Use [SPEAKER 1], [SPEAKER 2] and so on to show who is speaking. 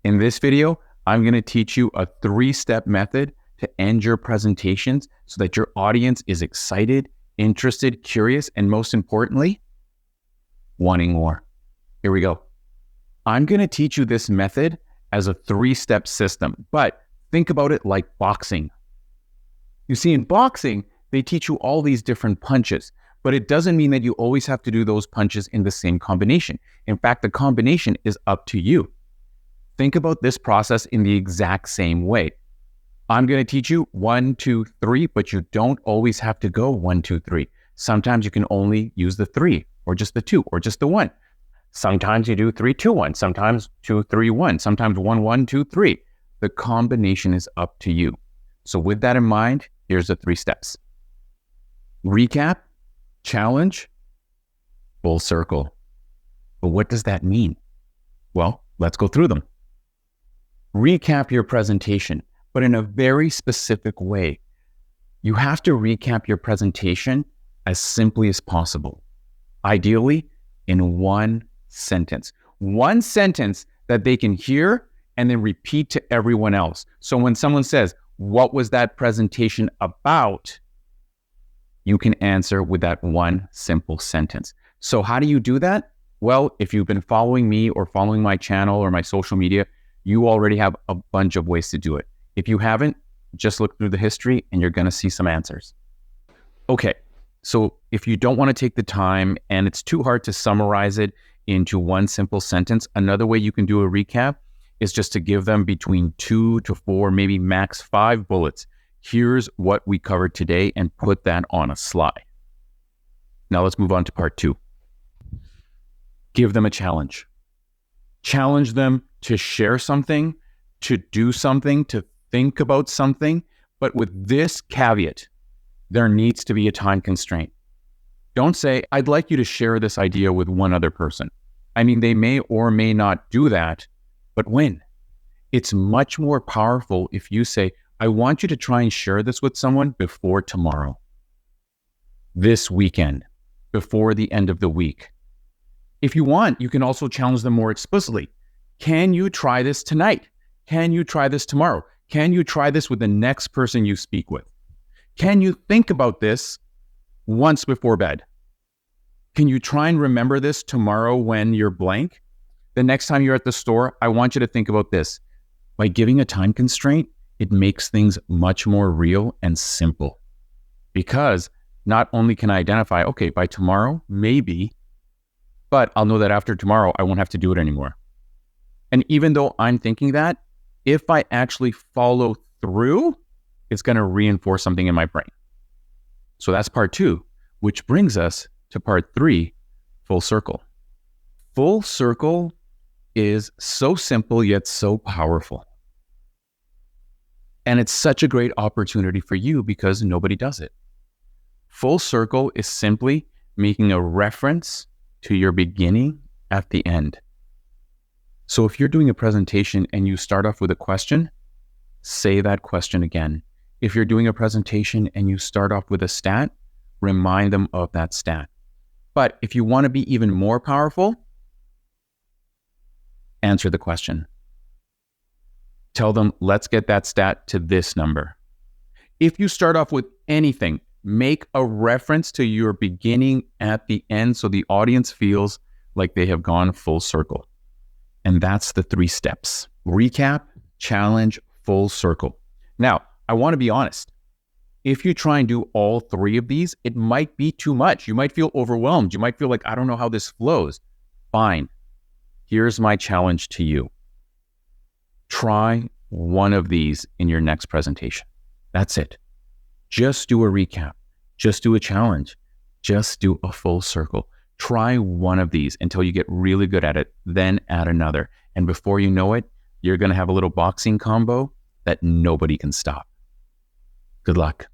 [SPEAKER 1] In this video, I'm going to teach you a 3-step method to end your presentations so that your audience is excited, interested, curious, and most importantly, wanting more. Here we go. I'm going to teach you this method as a 3-step system, but think about it like boxing. You see, in boxing, they teach you all these different punches, but it doesn't mean that you always have to do those punches in the same combination. In fact, the combination is up to you. Think about this process in the exact same way. I'm going to teach you 1, 2, 3, but you don't always have to go 1, 2, 3. Sometimes you can only use the 3 or just the 2 or just the 1. Sometimes you do 3, 2, 1. Sometimes 2, 3, 1. Sometimes 1, 1, 2, 3. The combination is up to you. So with that in mind, here's the 3 steps. Recap, challenge, full circle. But what does that mean? Well, let's go through them. Recap your presentation, but in a very specific way. You have to recap your presentation as simply as possible. Ideally, in one sentence. One sentence that they can hear and then repeat to everyone else. So when someone says, "What was that presentation about?" you can answer with that one simple sentence. So how do you do that? Well, if you've been following me or following my channel or my social media, you already have a bunch of ways to do it. If you haven't, just look through the history and you're going to see some answers. Okay, so if you don't want to take the time and it's too hard to summarize it into one simple sentence, another way you can do a recap is just to give them between 2 to 4, maybe max 5 bullets. Here's what we covered today and put that on a slide. Now let's move on to part 2. Give them a challenge. Challenge them to share something, to do something, to think about something, but with this caveat, there needs to be a time constraint. Don't say, "I'd like you to share this idea with one other person." I mean, they may or may not do that, but when? It's much more powerful if you say, "I want you to try and share this with someone before tomorrow, this weekend, before the end of the week." If you want, you can also challenge them more explicitly. Can you try this tonight? Can you try this tomorrow? Can you try this with the next person you speak with? Can you think about this once before bed? Can you try and remember this tomorrow when you're blank? The next time you're at the store, I want you to think about this. By giving a time constraint, it makes things much more real and simple. Because not only can I identify, okay, by tomorrow, maybe, but I'll know that after tomorrow, I won't have to do it anymore. And even though I'm thinking that, if I actually follow through, it's going to reinforce something in my brain. So that's part 2, which brings us to part 3, full circle. Full circle is so simple yet so powerful. And it's such a great opportunity for you because nobody does it. Full circle is simply making a reference to your beginning at the end. So if you're doing a presentation and you start off with a question, say that question again. If you're doing a presentation and you start off with a stat, remind them of that stat. But if you want to be even more powerful, answer the question. Tell them, let's get that stat to this number. If you start off with anything, make a reference to your beginning at the end so the audience feels like they have gone full circle. And that's the 3 steps. Recap, challenge, full circle. Now, I want to be honest. If you try and do all 3 of these, it might be too much. You might feel overwhelmed. You might feel like, I don't know how this flows. Fine. Here's my challenge to you. Try one of these in your next presentation. That's it. Just do a recap. Just do a challenge. Just do a full circle. Try one of these until you get really good at it, then add another. And before you know it, you're going to have a little boxing combo that nobody can stop. Good luck.